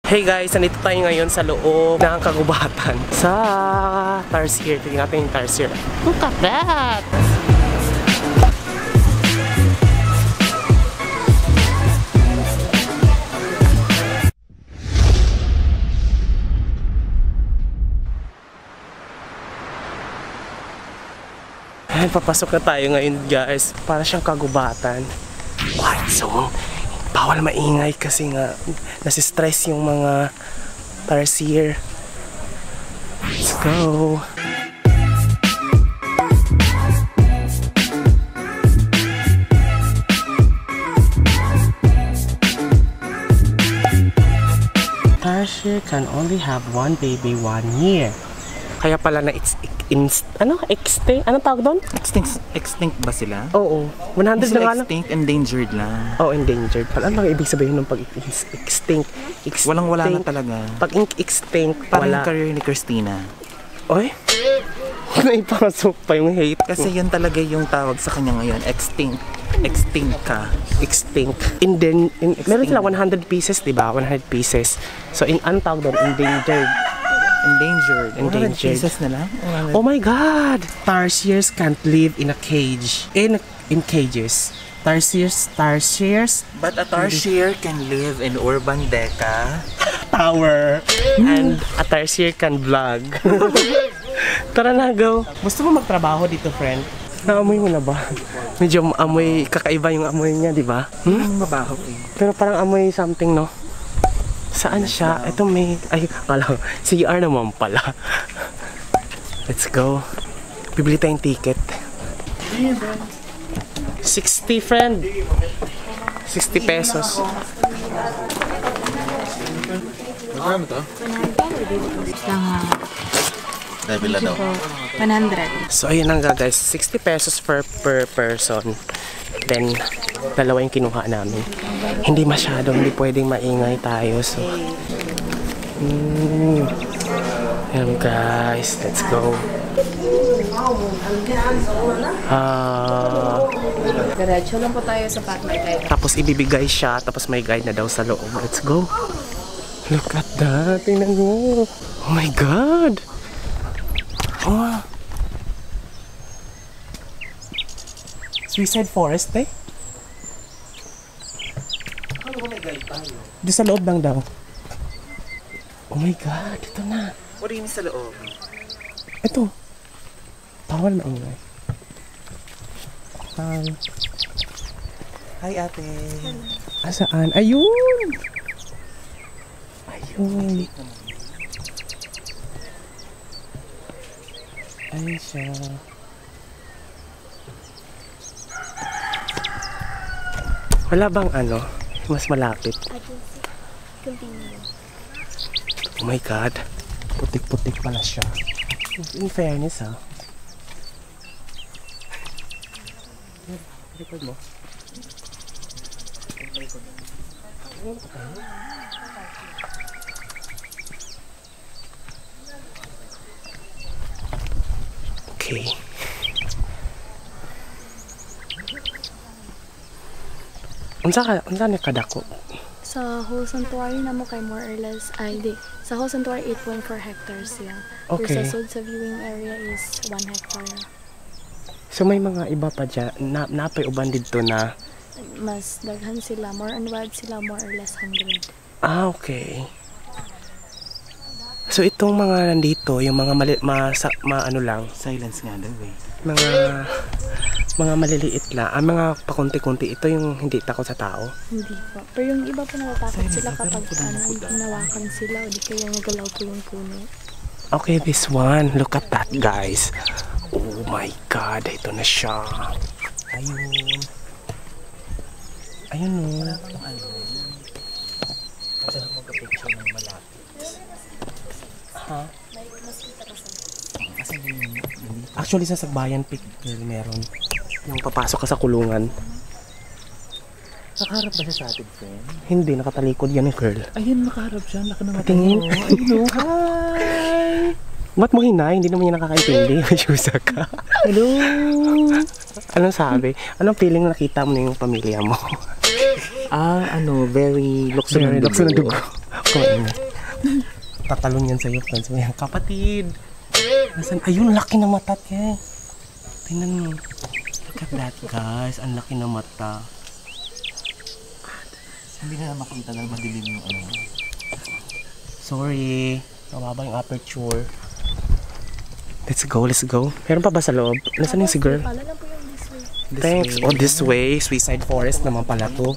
Hey guys, nandito tayo ngayon sa loob ng kagubatan sa Tarsier. Tingnan natin yung Tarsier. Look at that! Ayan, papasok na tayo ngayon guys. Para siyang kagubatan. Quiet zone. Bawal maingay kasi nga nasi-stress yung mga Tarsier. Let's go! Tarsier can only have one baby 1 year. Kaya pala na extinct? Anong tawag doon? Extinct ba sila? Oo. 100 na nga lang. Extinct, endangered lang. Oh, endangered. Ano bang ibig sabihin ng pag-extinct? Walang-wala na talaga. Pag-extinct, parang wala. yung career ni Christina. Oy? Naipasok pa yung hate. Kasi yan talaga yung tawag sa kanya ngayon. Extinct. Extinct ka. Extinct. Meron sila 100 pieces, diba? 100 pieces. So, anong tawag doon? Endangered. Endangered pieces na lang? Oh my God! Tarsiers can't live in a cage. In cages. Tarsiers. But a Tarsier can live in urban deca Tower. And a Tarsier can vlog. Tara na, go. Gusto mo magtrabaho dito, friend? Naamoy mo na ba? Medyo amoy, kakaiba yung amoy niya, di ba? Mabaho eh. Pero parang amoy something, no? Saan siya? Ito may... Ay, akala ko. CR naman pala. Let's go. Bibili tayong ticket. 60, friend. 60 pesos. Magkano to? 100. So, ayun lang guys. 60 pesos per person. Then, dalawa yung kinuha namin. Hindi hindi pwedeng maingay tayo. So, yan guys. Let's go. Diretso lang po tayo sa Pat May Guide. Tapos ibibigay siya. Tapos may guide na daw sa loob. Let's go. Look at that. Tingnan mo. Oh my God. Oh. Suicide Forest eh. Dito sa loob lang daw. Oh my God, ito na. What do you mean sa loob? Ito. Bawal maingay. Hi ate. Saan? Ayun! Ayun. Ayun siya. Wala bang mas malapit? Oh my God. Putik-putik pala siya. In fairness, ha? Record mo. Okay. Unsa ni kadako? Sa whole sanctuary na mo kay more or less sa whole sanctuary 8.4 hectares lang. Okay. Sa sud sa viewing area is 1 hectare. So may mga iba pa dyan, napay uban dito na Mas daghan sila, more on wild sila, more or less 100. okay. So itong mga nandito, yung mga ano lang, Silence nga daw eh. mga maliliit lang, mga pakunti-kunti, ito yung hindi takot sa tao. Hindi po. Pero yung iba po natatakot sila Pero kapag puno. hinawakan sila o di kaya nagalaw po yung puno. Okay, this one, look at that guys. Oh my God, ito na siya. Ayun. Ayun o. Masarap magka-picture ng malapit. Ha? Kasi Actually sa Sagbayan Picture meron. Yung papasok ka sa kulungan. nakaharap ba siya sa atin, friend? Hindi, nakatalikod yan yung girl. Ayun, nakaharap siya. Laka naman Tingin. Ayun, hi! Ba't mo hinay? Hindi naman niya nakakaintindi. Ayusa ka. Hello! Anong sabi? Anong feeling nakita mo na yung pamilya mo? Very lukso ng dugo. Kumain. Tatalon yan sa'yo, friends. May kapatid. Nasaan? Ayun, laki na mata, kaya. Tingnan mo. Look at that, guys. Ang laki na mata. Hindi na makita dahil madilim yung ano. Sorry. Mababa yung aperture. Let's go, let's go. Meron pa ba sa loob? Nasaan yung si girl? Pala lang po yung this way. Thanks. Oh, this way. Suicide Forest naman pala to.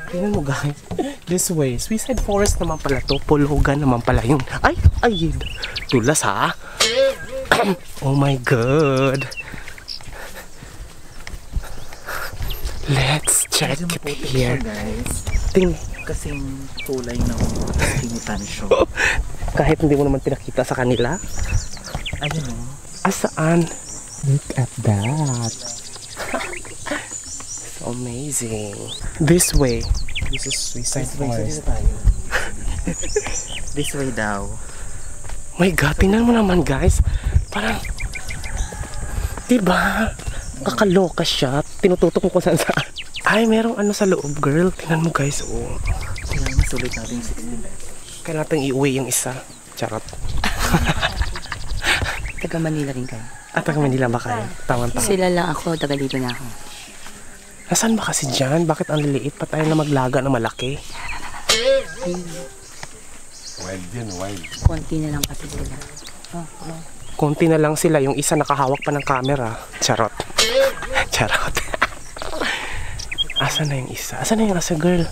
Tingnan mo, guys. This way. Suicide Forest naman pala to. Pulugan naman pala yun. Ay! Ay! Tulas, ha? Oh my God. Let's check it here. Guys. Tingnan. Kasing kulay ng kinitan siya. Kahit hindi mo naman pinakita sa kanila. Ayun o. Asaan? Look at that. So amazing. This way. This is Suicide Forest. This way daw. My God, tingnan mo naman, guys. Parang, diba? Kakaloka siya. Tinututok ko kung saan saan. Ay, merong ano sa loob, girl. Tingnan mo, guys. Oh. Kailangan masulit natin yung 16 pesos. Kailangan natin iuwi yung isa. Charot. Taga Manila rin kayo. Taga Manila ba kayo? Tama-tama. Sila lang ako, taga dito na ako. Nasaan ba kasi dyan? Bakit ang liliit pa tayo na maglaga na malaki? Wild yun, wild. Konti na lang kasi sila. Konti na lang sila. Yung isa nakahawak pa ng camera. Charot. Charot. Asan na yung isa? Asan na yung asa, girl?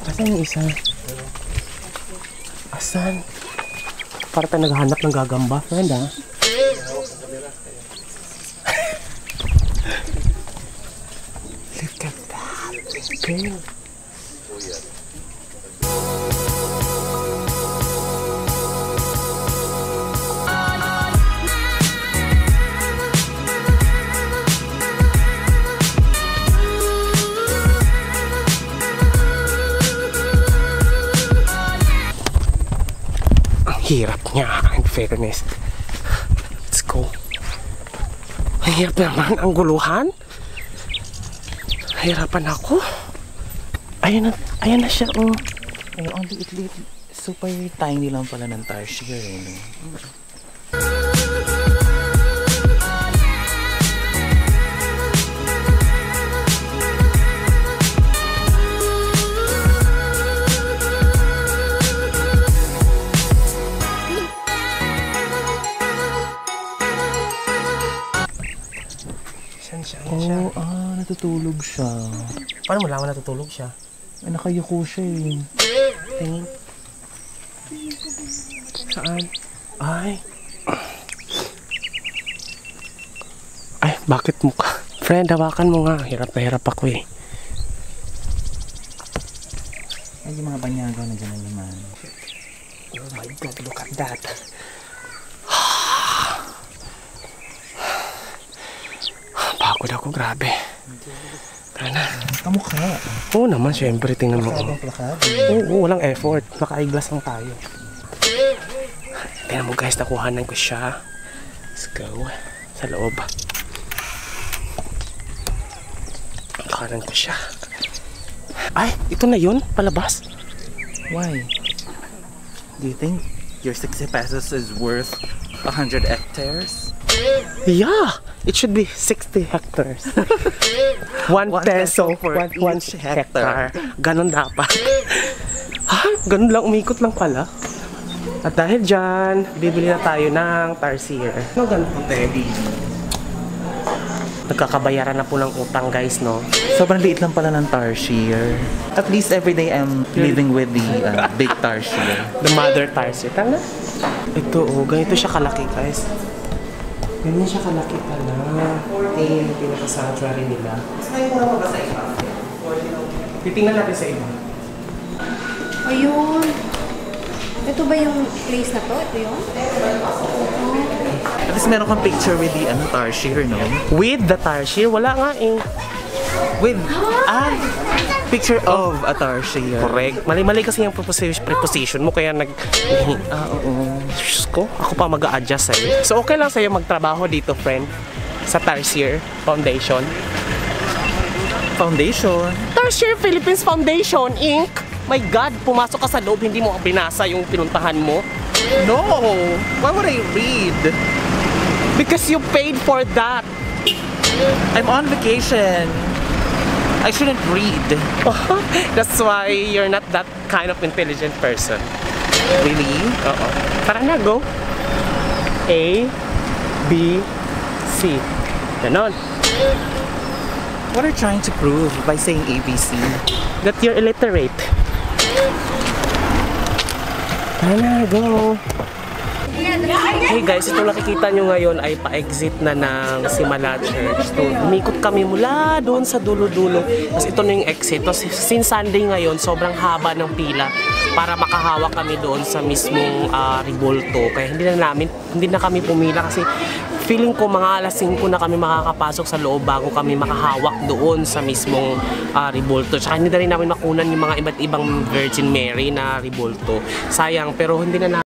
Asan yung isa? Asan? Para tayo naghahanap ng gagamba, friend, ha? Look at that. Girl. Hirap niya, in fairness. Let's go. Ang hirap naman, ang guluhan. Hirapan ako. Ayan na siya, oh. Ano, ang liit-liit. Super tiny lang pala ng tarsier. Eh. Oh, natutulog siya. paano mo lang natutulog siya? Ay, nakayuko siya eh. Tingin. Saan? Ay. Ay, bakit mo ka? Friend, hawakan mo nga. Hirap na hirap ako eh. Ay, yung mga banyaga na dyan naman. Oh my God, look at that. Pagod ako, grabe. Tara na. Kamukha. Oo naman, syempre, tingnan mo. Plakado. Oo, walang effort. Naka-eyeglass lang tayo. Tingnan mo guys, nakuhanan ko siya. Let's go. Sa loob. Nakuhanan ko siya. Ay, ito na yun? Palabas? Why? Do you think your 60 pesos is worth 100 hectares? Yeah! It should be 60 hectares. 1 peso for 1 hectare. Ganon dapat. Ha? Ganon lang, umikot lang pala. At dahil dyan, bibili na tayo ng tarsier. No, ganon. Teddy. Nagkakabayaran na po ng utang guys, no? Sobrang liit lang pala ng tarsier. At least every day I'm living with the big tarsier. The mother tarsier. Tama? Ito, oh, ganito siya kalaki guys. Ganyan siya kalaki pala. Ito yung pinaka-sanctuary nila. Titingnan natin sa iba. Ayun. Ito ba yung place na to? Ito yun? At least meron kang picture with the tarsier, no? With the tarsier? Wala nga eh. With picture of a tarsier. Correct. Mali-mali kasi yung preposition mo kaya Oo. Diyos ko, ako pa mag-a-adjust sa'yo. So okay lang sa'yo magtrabaho dito, friend? Sa Tarsier Foundation. Foundation. Tarsier Philippines Foundation, Inc. My God, pumasok ka sa loob, hindi mo binasa yung pinuntahan mo. No! Why would I read? Because you paid for that. I'm on vacation. I shouldn't read. That's why you're not that kind of intelligent person. Really? Oo. Tara na, go. A, B, C. Ganon. What are you trying to prove by saying ABC? That you're illiterate. Tara na, go. Hey guys, itong nakikita nyo ngayon ay pa-exit na ng Simala Church. So, umikot kami mula doon sa dulo-dulo. Tapos ito na yung exit. Tapos since Sunday ngayon, sobrang haba ng pila para makahawak kami doon sa mismong Ribolto. Kaya hindi na kami pumila kasi feeling ko mga alas 5 na kami makakapasok sa loob bago kami makahawak doon sa mismong Ribolto. Tsaka hindi na rin namin makunan yung mga iba't ibang Virgin Mary na Ribolto. Sayang, pero hindi na